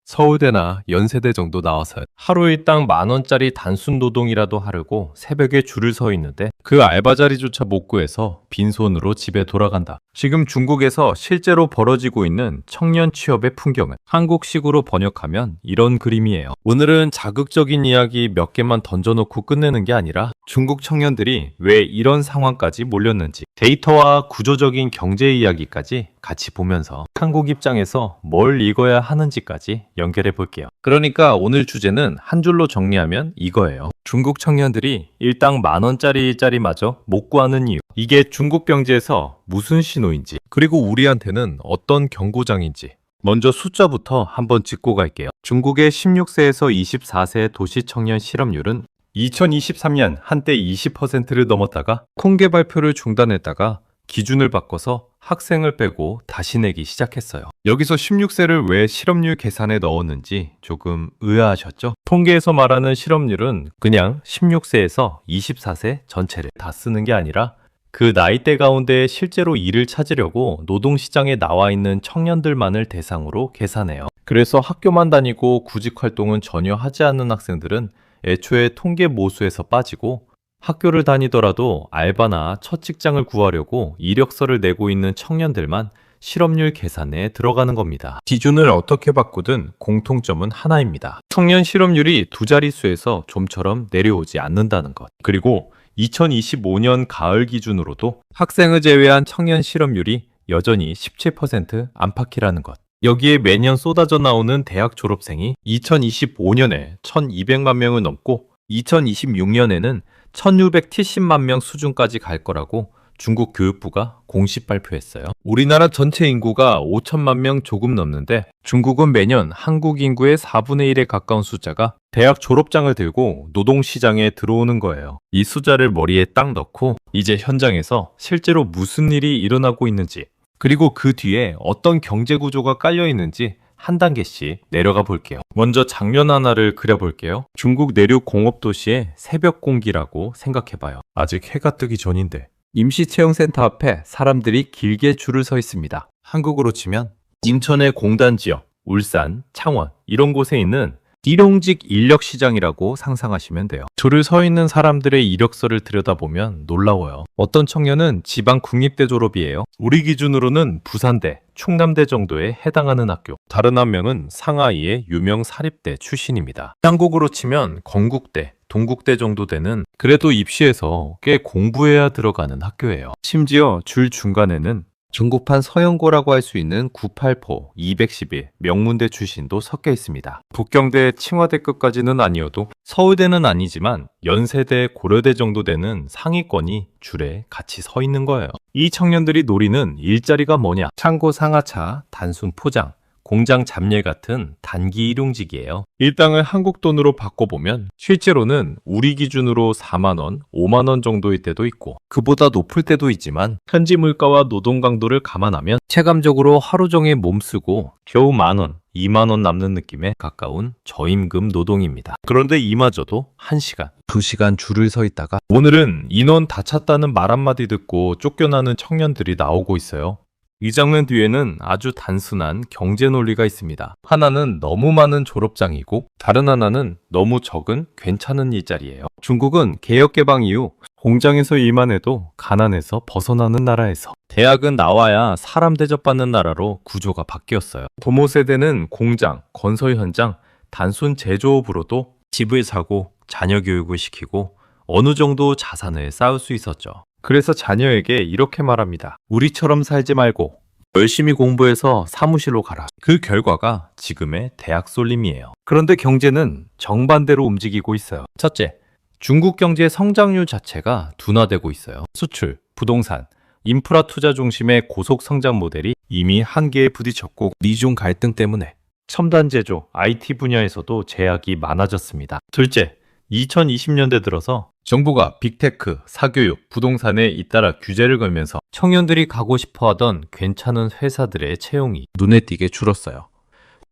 서울대나 연세대 정도 나와서요. 하루 일당 10,000원짜리 단순 노동이라도 하려고 새벽에 줄을 서 있는데 그 알바 자리조차 못 구해서 빈손으로 집에 돌아간다. 지금 중국에서 실제로 벌어지고 있는 청년 취업의 풍경은 한국식으로 번역하면 이런 그림이에요. 오늘은 자극적인 이야기 몇 개만 던져놓고 끝내는 게 아니라 중국 청년들이 왜 이런 상황까지 몰렸는지, 데이터와 구조적인 경제 이야기까지 같이 보면서 한국 입장에서 뭘 읽어야 하는지까지 연결해 볼게요. 그러니까 오늘 주제는 한 줄로 정리하면 이거예요. 중국 청년들이 일당 10,000원짜리 일자리마저 못 구하는 이유. 이게 중국 경제에서 무슨 신호인지, 그리고 우리한테는 어떤 경고장인지. 먼저 숫자부터 한번 짚고 갈게요. 중국의 16세에서 24세 도시 청년 실업률은 2023년 한때 20%를 넘었다가 통계 발표를 중단했다가 기준을 바꿔서 학생을 빼고 다시 내기 시작했어요. 여기서 16세를 왜 실업률 계산에 넣었는지 조금 의아하셨죠? 통계에서 말하는 실업률은 그냥 16세에서 24세 전체를 다 쓰는 게 아니라 그 나이대 가운데 실제로 일을 찾으려고 노동시장에 나와 있는 청년들만을 대상으로 계산해요. 그래서 학교만 다니고 구직 활동은 전혀 하지 않는 학생들은 애초에 통계 모수에서 빠지고, 학교를 다니더라도 알바나 첫 직장을 구하려고 이력서를 내고 있는 청년들만 실업률 계산에 들어가는 겁니다. 기준을 어떻게 바꾸든 공통점은 하나입니다. 청년 실업률이 두 자릿수에서 좀처럼 내려오지 않는다는 것. 그리고 2025년 가을 기준으로도 학생을 제외한 청년 실업률이 여전히 17% 안팎이라는 것. 여기에 매년 쏟아져 나오는 대학 졸업생이 2025년에 1,200만 명을 넘고 2026년에는 1,670만 명 수준까지 갈 거라고 중국 교육부가 공식 발표했어요. 우리나라 전체 인구가 5천만 명 조금 넘는데 중국은 매년 한국 인구의 4분의 1에 가까운 숫자가 대학 졸업장을 들고 노동시장에 들어오는 거예요. 이 숫자를 머리에 딱 넣고 이제 현장에서 실제로 무슨 일이 일어나고 있는지, 그리고 그 뒤에 어떤 경제 구조가 깔려 있는지 한 단계씩 내려가 볼게요. 먼저 장면 하나를 그려볼게요. 중국 내륙 공업도시의 새벽 공기라고 생각해봐요. 아직 해가 뜨기 전인데 임시채용센터 앞에 사람들이 길게 줄을 서 있습니다. 한국으로 치면 인천의 공단 지역, 울산, 창원 이런 곳에 있는 일용직 인력시장이라고 상상하시면 돼요. 줄을 서 있는 사람들의 이력서를 들여다보면 놀라워요. 어떤 청년은 지방 국립대 졸업이에요. 우리 기준으로는 부산대, 충남대 정도에 해당하는 학교. 다른 한 명은 상하이의 유명 사립대 출신입니다. 한국으로 치면 건국대, 동국대 정도 되는, 그래도 입시에서 꽤 공부해야 들어가는 학교예요. 심지어 줄 중간에는 중국판 서영고라고 할 수 있는 984, 211, 명문대 출신도 섞여 있습니다. 북경대, 칭화대급까지는 아니어도 서울대는 아니지만 연세대, 고려대 정도 되는 상위권이 줄에 같이 서 있는 거예요. 이 청년들이 노리는 일자리가 뭐냐? 창고 상하차, 단순 포장, 공장 잡일 같은 단기 일용직이에요. 일당을 한국 돈으로 바꿔보면 실제로는 우리 기준으로 4만 원, 5만 원 정도일 때도 있고 그보다 높을 때도 있지만 현지 물가와 노동 강도를 감안하면 체감적으로 하루 종일 몸쓰고 겨우 10,000원, 2만 원 남는 느낌에 가까운 저임금 노동입니다. 그런데 이마저도 1시간, 2시간 줄을 서 있다가 오늘은 인원 다 찼다는 말 한마디 듣고 쫓겨나는 청년들이 나오고 있어요. 이 장면 뒤에는 아주 단순한 경제 논리가 있습니다. 하나는 너무 많은 졸업장이고 다른 하나는 너무 적은 괜찮은 일자리예요. 중국은 개혁 개방 이후 공장에서 일만 해도 가난해서 벗어나는 나라에서 대학은 나와야 사람 대접받는 나라로 구조가 바뀌었어요. 부모 세대는 공장, 건설 현장, 단순 제조업으로도 집을 사고 자녀 교육을 시키고 어느 정도 자산을 쌓을 수 있었죠. 그래서 자녀에게 이렇게 말합니다. 우리처럼 살지 말고 열심히 공부해서 사무실로 가라. 그 결과가 지금의 대학 쏠림이에요. 그런데 경제는 정반대로 움직이고 있어요. 첫째, 중국 경제의 성장률 자체가 둔화되고 있어요. 수출, 부동산, 인프라 투자 중심의 고속 성장 모델이 이미 한계에 부딪혔고 미중 갈등 때문에 첨단 제조, IT 분야에서도 제약이 많아졌습니다. 둘째, 2020년대 들어서 정부가 빅테크, 사교육, 부동산에 잇따라 규제를 걸면서 청년들이 가고 싶어하던 괜찮은 회사들의 채용이 눈에 띄게 줄었어요.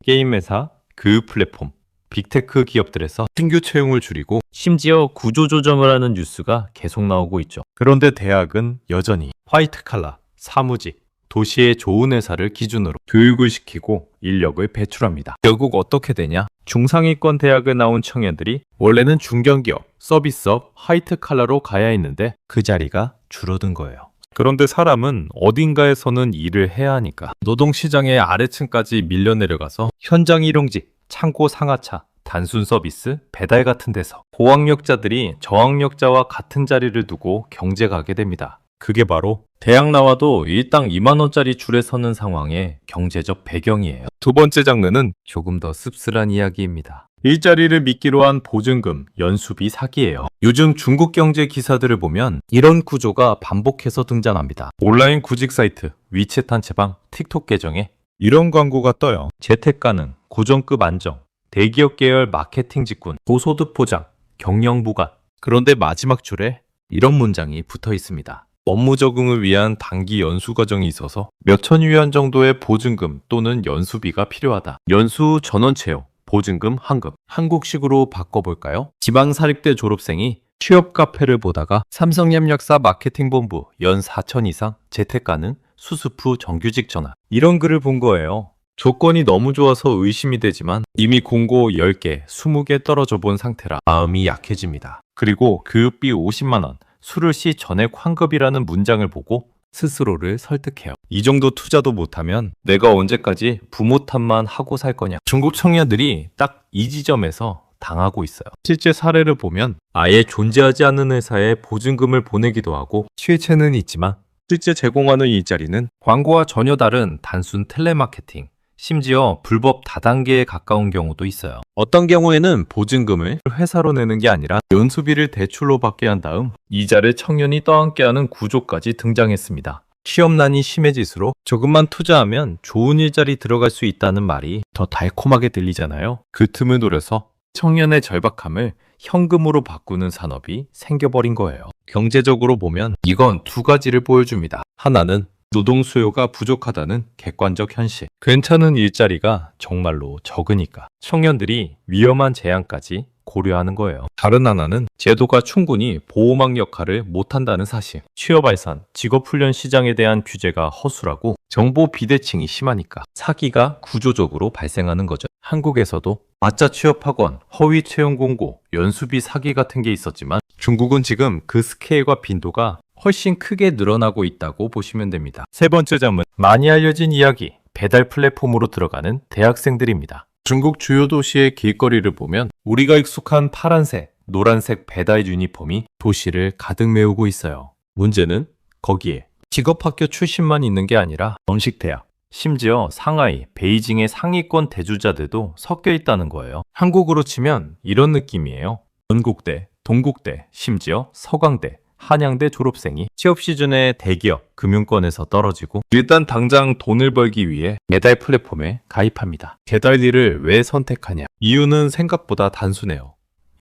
게임 회사, 교육 플랫폼, 빅테크 기업들에서 신규 채용을 줄이고 심지어 구조조정을 하는 뉴스가 계속 나오고 있죠. 그런데 대학은 여전히 화이트 칼라, 사무직, 도시의 좋은 회사를 기준으로 교육을 시키고 인력을 배출합니다. 결국 어떻게 되냐? 중상위권 대학을 나온 청년들이 원래는 중견기업, 서비스업, 화이트 칼라로 가야 했는데 그 자리가 줄어든 거예요. 그런데 사람은 어딘가에서는 일을 해야 하니까 노동시장의 아래층까지 밀려 내려가서 현장 일용직, 창고 상하차, 단순 서비스, 배달 같은 데서 고학력자들이 저학력자와 같은 자리를 두고 경쟁하게 됩니다. 그게 바로 대학 나와도 일당 2만 원짜리 줄에 서는 상황의 경제적 배경이에요. 두 번째 장르는 조금 더 씁쓸한 이야기입니다. 일자리를 미끼로 한 보증금, 연수비 사기예요. 요즘 중국 경제 기사들을 보면 이런 구조가 반복해서 등장합니다. 온라인 구직 사이트, 위챗 단체방, 틱톡 계정에 이런 광고가 떠요. 재택 가능, 고정급 안정, 대기업 계열 마케팅 직군, 고소득 보장, 경영 부관. 그런데 마지막 줄에 이런 문장이 붙어 있습니다. 업무 적응을 위한 단기 연수 과정이 있어서 몇천 위안 정도의 보증금 또는 연수비가 필요하다. 연수 전원 채용, 보증금 환급. 한국식으로 바꿔볼까요? 지방사립대 졸업생이 취업 카페를 보다가 삼성협력사 마케팅본부 연 4천 이상 재택 가능 수습 후 정규직 전환. 이런 글을 본 거예요. 조건이 너무 좋아서 의심이 되지만 이미 공고 10개, 20개 떨어져 본 상태라 마음이 약해집니다. 그리고 교육비 50만 원, 술을 시 전액 환급이라는 문장을 보고 스스로를 설득해요. 이 정도 투자도 못하면 내가 언제까지 부모 탓만 하고 살 거냐. 중국 청년들이 딱 이 지점에서 당하고 있어요. 실제 사례를 보면 아예 존재하지 않는 회사에 보증금을 보내기도 하고 실체는 있지만 실제 제공하는 일자리는 광고와 전혀 다른 단순 텔레마케팅, 심지어 불법 다단계에 가까운 경우도 있어요. 어떤 경우에는 보증금을 회사로 내는 게 아니라 연수비를 대출로 받게 한 다음 이자를 청년이 떠안게 하는 구조까지 등장했습니다. 취업난이 심해질수록 조금만 투자하면 좋은 일자리 들어갈 수 있다는 말이 더 달콤하게 들리잖아요. 그 틈을 노려서 청년의 절박함을 현금으로 바꾸는 산업이 생겨버린 거예요. 경제적으로 보면 이건 두 가지를 보여줍니다. 하나는 노동 수요가 부족하다는 객관적 현실. 괜찮은 일자리가 정말로 적으니까 청년들이 위험한 제한까지 고려하는 거예요. 다른 하나는 제도가 충분히 보호막 역할을 못한다는 사실. 취업 알선, 직업훈련 시장에 대한 규제가 허술하고 정보 비대칭이 심하니까 사기가 구조적으로 발생하는 거죠. 한국에서도 가짜 취업학원, 허위 채용 공고, 연수비 사기 같은 게 있었지만 중국은 지금 그 스케일과 빈도가 훨씬 크게 늘어나고 있다고 보시면 됩니다. 세 번째 점은 많이 알려진 이야기, 배달 플랫폼으로 들어가는 대학생들입니다. 중국 주요 도시의 길거리를 보면 우리가 익숙한 파란색, 노란색 배달 유니폼이 도시를 가득 메우고 있어요. 문제는 거기에 직업학교 출신만 있는 게 아니라 정식대학, 심지어 상하이, 베이징의 상위권 대주자들도 섞여 있다는 거예요. 한국으로 치면 이런 느낌이에요. 건국대, 동국대, 심지어 서강대, 한양대 졸업생이 취업 시즌에 대기업, 금융권에서 떨어지고 일단 당장 돈을 벌기 위해 배달 플랫폼에 가입합니다. 배달 일을 왜 선택하냐? 이유는 생각보다 단순해요.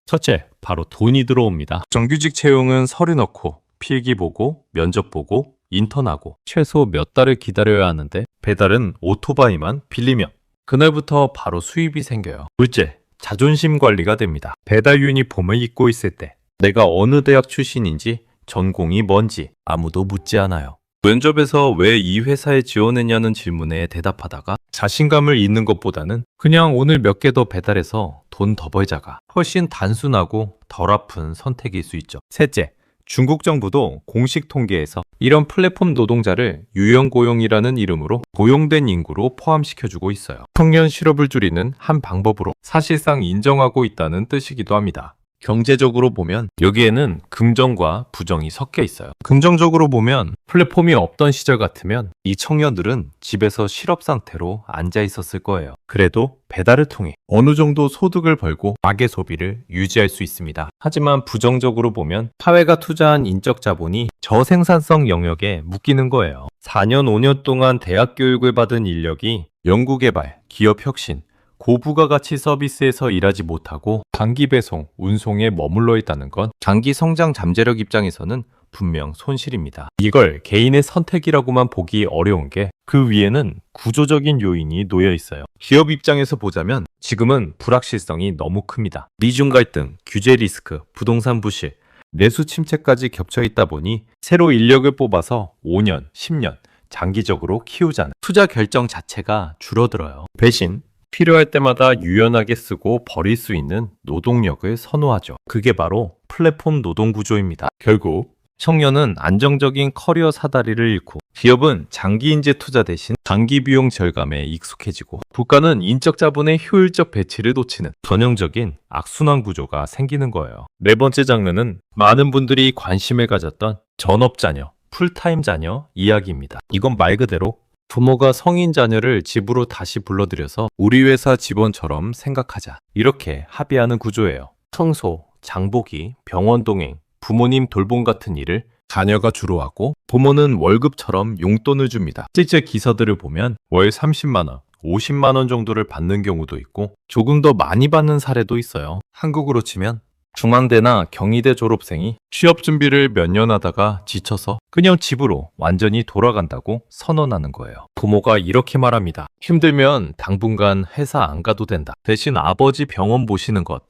첫째, 바로 돈이 들어옵니다. 정규직 채용은 서류 넣고 필기 보고 면접 보고 인턴하고 최소 몇 달을 기다려야 하는데 배달은 오토바이만 빌리면 그날부터 바로 수입이 생겨요. 둘째, 자존심 관리가 됩니다. 배달 유니폼을 입고 있을 때 내가 어느 대학 출신인지 전공이 뭔지 아무도 묻지 않아요. 면접에서 왜 이 회사에 지원했냐는 질문에 대답하다가 자신감을 잃는 것보다는 그냥 오늘 몇 개 더 배달해서 돈 더 벌자가 훨씬 단순하고 덜 아픈 선택일 수 있죠. 셋째, 중국 정부도 공식 통계에서 이런 플랫폼 노동자를 유연고용이라는 이름으로 고용된 인구로 포함시켜주고 있어요. 청년 실업을 줄이는 한 방법으로 사실상 인정하고 있다는 뜻이기도 합니다. 경제적으로 보면 여기에는 긍정과 부정이 섞여 있어요. 긍정적으로 보면 플랫폼이 없던 시절 같으면 이 청년들은 집에서 실업 상태로 앉아 있었을 거예요. 그래도 배달을 통해 어느 정도 소득을 벌고 가계 소비를 유지할 수 있습니다. 하지만 부정적으로 보면 사회가 투자한 인적 자본이 저생산성 영역에 묶이는 거예요. 4년, 5년 동안 대학 교육을 받은 인력이 연구개발, 기업혁신, 고부가가치 서비스에서 일하지 못하고 단기 배송, 운송에 머물러 있다는 건 장기 성장 잠재력 입장에서는 분명 손실입니다. 이걸 개인의 선택이라고만 보기 어려운 게 그 위에는 구조적인 요인이 놓여 있어요. 기업 입장에서 보자면 지금은 불확실성이 너무 큽니다. 미중 갈등, 규제 리스크, 부동산 부실, 내수 침체까지 겹쳐 있다 보니 새로 인력을 뽑아서 5년, 10년, 장기적으로 키우자는 투자 결정 자체가 줄어들어요. 대신 필요할 때마다 유연하게 쓰고 버릴 수 있는 노동력을 선호하죠. 그게 바로 플랫폼 노동 구조입니다. 결국 청년은 안정적인 커리어 사다리를 잃고 기업은 장기 인재 투자 대신 장기 비용 절감에 익숙해지고 국가는 인적 자본의 효율적 배치를 놓치는 전형적인 악순환 구조가 생기는 거예요. 네 번째 장르는 많은 분들이 관심을 가졌던 전업자녀, 풀타임 자녀 이야기입니다. 이건 말 그대로 부모가 성인 자녀를 집으로 다시 불러들여서 우리 회사 직원처럼 생각하자, 이렇게 합의하는 구조예요. 청소, 장보기, 병원 동행, 부모님 돌봄 같은 일을 자녀가 주로 하고 부모는 월급처럼 용돈을 줍니다. 실제 기사들을 보면 월 30만 원, 50만 원 정도를 받는 경우도 있고 조금 더 많이 받는 사례도 있어요. 한국으로 치면 중앙대나 경희대 졸업생이 취업 준비를 몇 년 하다가 지쳐서 그냥 집으로 완전히 돌아간다고 선언하는 거예요. 부모가 이렇게 말합니다. 힘들면 당분간 회사 안 가도 된다. 대신 아버지 병원 보시는 것,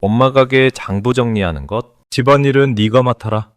엄마 가게 장부 정리하는 것, 집안일은 네가 맡아라.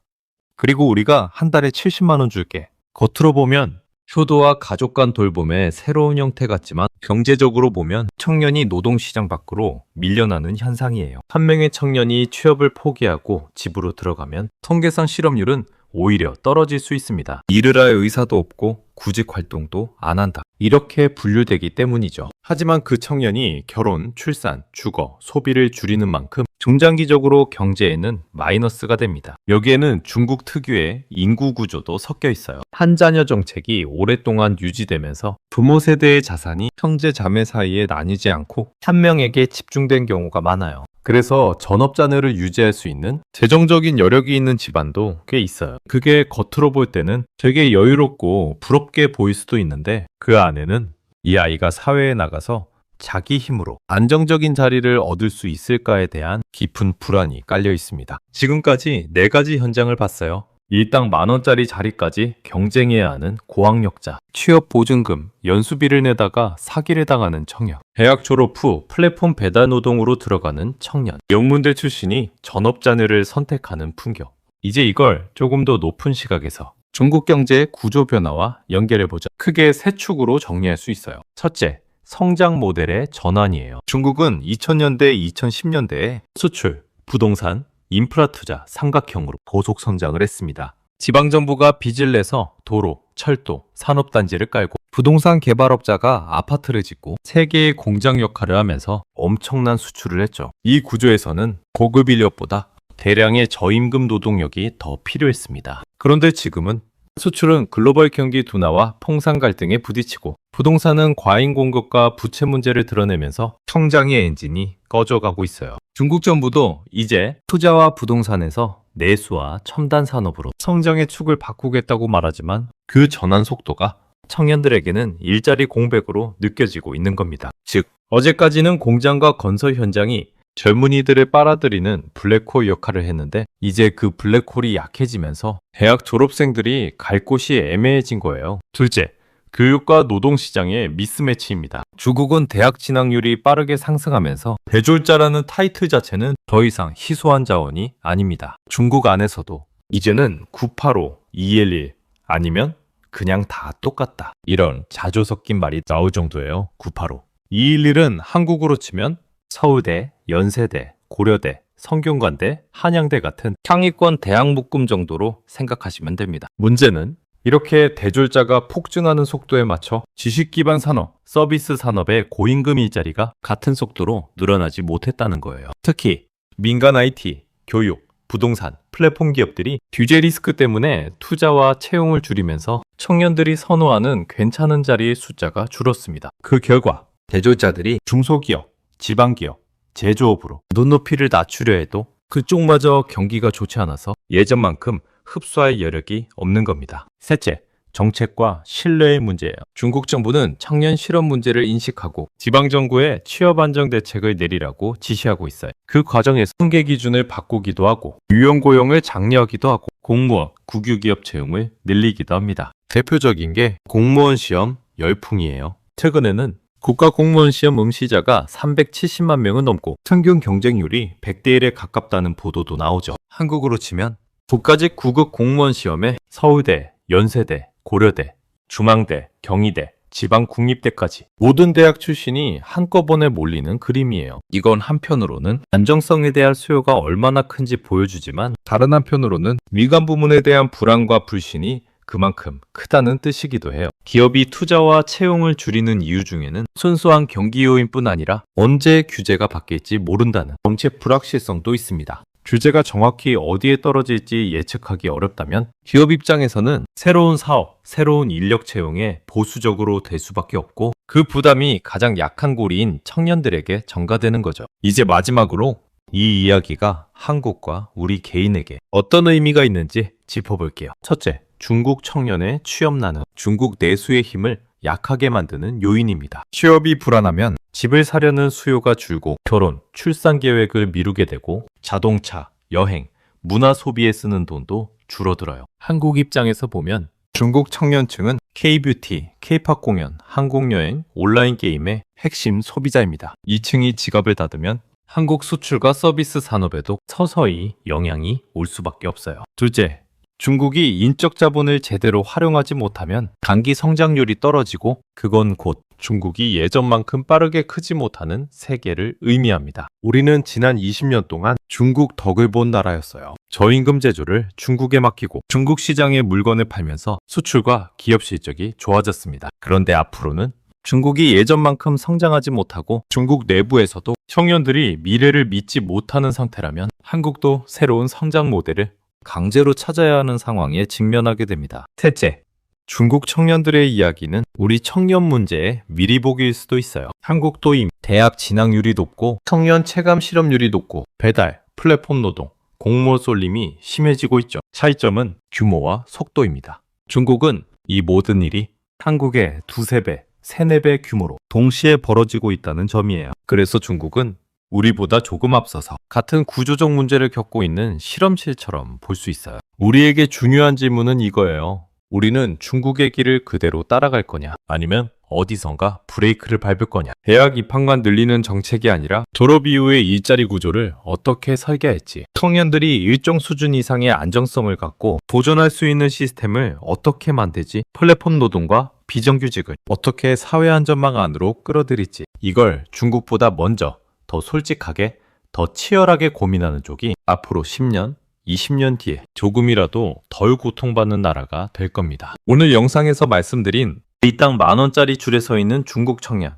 그리고 우리가 한 달에 70만 원 줄게. 겉으로 보면 효도와 가족 간 돌봄의 새로운 형태 같지만 경제적으로 보면 청년이 노동시장 밖으로 밀려나는 현상이에요. 한 명의 청년이 취업을 포기하고 집으로 들어가면 통계상 실업률은 오히려 떨어질 수 있습니다. 일을 할 의사도 없고 구직 활동도 안 한다. 이렇게 분류되기 때문이죠. 하지만 그 청년이 결혼, 출산, 주거, 소비를 줄이는 만큼 중장기적으로 경제에는 마이너스가 됩니다. 여기에는 중국 특유의 인구 구조도 섞여 있어요. 한 자녀 정책이 오랫동안 유지되면서 부모 세대의 자산이 형제 자매 사이에 나뉘지 않고 한 명에게 집중된 경우가 많아요. 그래서 전업자녀를 유지할 수 있는 재정적인 여력이 있는 집안도 꽤 있어요. 그게 겉으로 볼 때는 되게 여유롭고 부럽게 보일 수도 있는데 그 안에는 이 아이가 사회에 나가서 자기 힘으로 안정적인 자리를 얻을 수 있을까에 대한 깊은 불안이 깔려 있습니다. 지금까지 4가지 현장을 봤어요. 일당 10,000원짜리 자리까지 경쟁해야 하는 고학력자, 취업 보증금, 연수비를 내다가 사기를 당하는 청년, 대학 졸업 후 플랫폼 배달 노동으로 들어가는 청년, 영문대 출신이 전업자녀를 선택하는 풍경. 이제 이걸 조금 더 높은 시각에서 중국 경제의 구조 변화와 연결해보자. 크게 3축으로 정리할 수 있어요. 첫째, 성장 모델의 전환이에요. 중국은 2000년대, 2010년대에 수출, 부동산, 인프라 투자 삼각형으로 고속 성장을 했습니다. 지방정부가 빚을 내서 도로, 철도, 산업단지를 깔고 부동산 개발업자가 아파트를 짓고 세계의 공장 역할을 하면서 엄청난 수출을 했죠. 이 구조에서는 고급 인력보다 대량의 저임금 노동력이 더 필요했습니다. 그런데 지금은 수출은 글로벌 경기 둔화와 통상 갈등에 부딪히고 부동산은 과잉 공급과 부채 문제를 드러내면서 성장의 엔진이 꺼져가고 있어요. 중국 정부도 이제 투자와 부동산에서 내수와 첨단 산업으로 성장의 축을 바꾸겠다고 말하지만 그 전환 속도가 청년들에게는 일자리 공백으로 느껴지고 있는 겁니다. 즉, 어제까지는 공장과 건설 현장이 젊은이들을 빨아들이는 블랙홀 역할을 했는데 이제 그 블랙홀이 약해지면서 대학 졸업생들이 갈 곳이 애매해진 거예요. 둘째, 교육과 노동시장의 미스매치입니다. 중국은 대학 진학률이 빠르게 상승하면서 대졸자라는 타이틀 자체는 더 이상 희소한 자원이 아닙니다. 중국 안에서도 이제는 985, 211 아니면 그냥 다 똑같다, 이런 자조 섞인 말이 나올 정도예요. 985. 211은 한국으로 치면 서울대, 연세대, 고려대, 성균관대, 한양대 같은 상위권 대학 묶음 정도로 생각하시면 됩니다. 문제는 이렇게 대졸자가 폭증하는 속도에 맞춰 지식 기반 산업, 서비스 산업의 고임금 일자리가 같은 속도로 늘어나지 못했다는 거예요. 특히 민간 IT, 교육, 부동산, 플랫폼 기업들이 규제 리스크 때문에 투자와 채용을 줄이면서 청년들이 선호하는 괜찮은 자리의 숫자가 줄었습니다. 그 결과 대졸자들이 중소기업, 지방기업, 제조업으로 눈높이를 낮추려 해도 그쪽마저 경기가 좋지 않아서 예전만큼 흡수할 여력이 없는 겁니다. 셋째, 정책과 신뢰의 문제예요. 중국 정부는 청년 실업 문제를 인식하고 지방정부에 취업 안정 대책을 내리라고 지시하고 있어요. 그 과정에서 통계 기준을 바꾸기도 하고 유형 고용을 장려하기도 하고 공무원, 국유기업 채용을 늘리기도 합니다. 대표적인 게 공무원 시험 열풍이에요. 최근에는 국가공무원 시험 응시자가 370만 명은 넘고 평균 경쟁률이 100대 1에 가깝다는 보도도 나오죠. 한국으로 치면 국가직 구급 공무원 시험에 서울대, 연세대, 고려대, 중앙대, 경희대, 지방국립대까지 모든 대학 출신이 한꺼번에 몰리는 그림이에요. 이건 한편으로는 안정성에 대한 수요가 얼마나 큰지 보여주지만 다른 한편으로는 민간 부문에 대한 불안과 불신이 그만큼 크다는 뜻이기도 해요. 기업이 투자와 채용을 줄이는 이유 중에는 순수한 경기 요인뿐 아니라 언제 규제가 바뀔지 모른다는 정책 불확실성도 있습니다. 규제가 정확히 어디에 떨어질지 예측하기 어렵다면 기업 입장에서는 새로운 사업, 새로운 인력 채용에 보수적으로 될 수밖에 없고 그 부담이 가장 약한 고리인 청년들에게 전가되는 거죠. 이제 마지막으로 이 이야기가 한국과 우리 개인에게 어떤 의미가 있는지 짚어볼게요. 첫째, 중국 청년의 취업난은 중국 내수의 힘을 약하게 만드는 요인입니다. 취업이 불안하면 집을 사려는 수요가 줄고 결혼, 출산 계획을 미루게 되고 자동차, 여행, 문화 소비에 쓰는 돈도 줄어들어요. 한국 입장에서 보면 중국 청년층은 K-뷰티, K-팝 공연, 한국여행, 온라인 게임의 핵심 소비자입니다. 이 층이 지갑을 닫으면 한국 수출과 서비스 산업에도 서서히 영향이 올 수밖에 없어요. 둘째, 중국이 인적 자본을 제대로 활용하지 못하면 단기 성장률이 떨어지고 그건 곧 중국이 예전만큼 빠르게 크지 못하는 세계를 의미합니다. 우리는 지난 20년 동안 중국 덕을 본 나라였어요. 저임금 제조를 중국에 맡기고 중국 시장에 물건을 팔면서 수출과 기업 실적이 좋아졌습니다. 그런데 앞으로는 중국이 예전만큼 성장하지 못하고 중국 내부에서도 청년들이 미래를 믿지 못하는 상태라면 한국도 새로운 성장 모델을 강제로 찾아야 하는 상황에 직면하게 됩니다. 셋째, 중국 청년들의 이야기는 우리 청년 문제의 미리보기일 수도 있어요. 한국도 이미 대학 진학률이 높고 청년 체감 실업률이 높고 배달, 플랫폼 노동, 공무원 쏠림이 심해지고 있죠. 차이점은 규모와 속도입니다. 중국은 이 모든 일이 한국의 두세 배, 세네 배 규모로 동시에 벌어지고 있다는 점이에요. 그래서 중국은 우리보다 조금 앞서서 같은 구조적 문제를 겪고 있는 실험실처럼 볼 수 있어요. 우리에게 중요한 질문은 이거예요. 우리는 중국의 길을 그대로 따라갈 거냐? 아니면 어디선가 브레이크를 밟을 거냐? 대학 입학만 늘리는 정책이 아니라 졸업 이후의 일자리 구조를 어떻게 설계할지, 청년들이 일정 수준 이상의 안정성을 갖고 도전할 수 있는 시스템을 어떻게 만들지, 플랫폼 노동과 비정규직을 어떻게 사회 안전망 안으로 끌어들일지, 이걸 중국보다 먼저 더 솔직하게, 더 치열하게 고민하는 쪽이 앞으로 10년, 20년 뒤에 조금이라도 덜 고통받는 나라가 될 겁니다. 오늘 영상에서 말씀드린 일당 10,000원짜리 줄에 서 있는 중국 청년,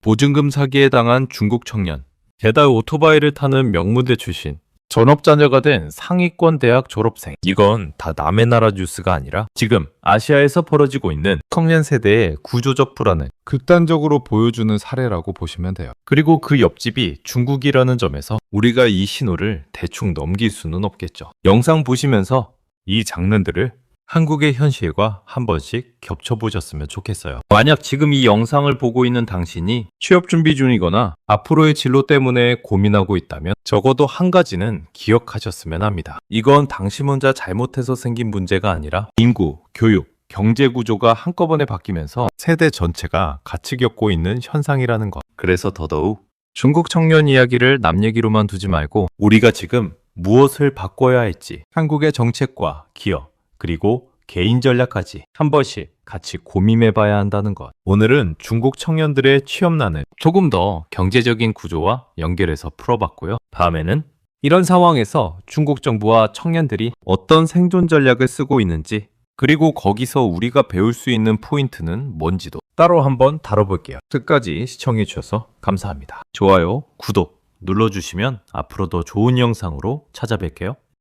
보증금 사기에 당한 중국 청년, 배달 오토바이를 타는 명문대 출신, 전업자녀가 된 상위권 대학 졸업생, 이건 다 남의 나라 뉴스가 아니라 지금 아시아에서 벌어지고 있는 청년 세대의 구조적 불안을 극단적으로 보여주는 사례라고 보시면 돼요. 그리고 그 옆집이 중국이라는 점에서 우리가 이 신호를 대충 넘길 수는 없겠죠. 영상 보시면서 이 장면들을 한국의 현실과 한 번씩 겹쳐보셨으면 좋겠어요. 만약 지금 이 영상을 보고 있는 당신이 취업 준비 중이거나 앞으로의 진로 때문에 고민하고 있다면 적어도 한 가지는 기억하셨으면 합니다. 이건 당신 혼자 잘못해서 생긴 문제가 아니라 인구, 교육, 경제 구조가 한꺼번에 바뀌면서 세대 전체가 같이 겪고 있는 현상이라는 것. 그래서 더더욱 중국 청년 이야기를 남 얘기로만 두지 말고 우리가 지금 무엇을 바꿔야 할지 한국의 정책과 기업, 그리고 개인 전략까지 한 번씩 같이 고민해봐야 한다는 것. 오늘은 중국 청년들의 취업난을 조금 더 경제적인 구조와 연결해서 풀어봤고요. 다음에는 이런 상황에서 중국 정부와 청년들이 어떤 생존 전략을 쓰고 있는지, 그리고 거기서 우리가 배울 수 있는 포인트는 뭔지도 따로 한번 다뤄볼게요. 끝까지 시청해주셔서 감사합니다. 좋아요, 구독 눌러주시면 앞으로 더 좋은 영상으로 찾아뵐게요.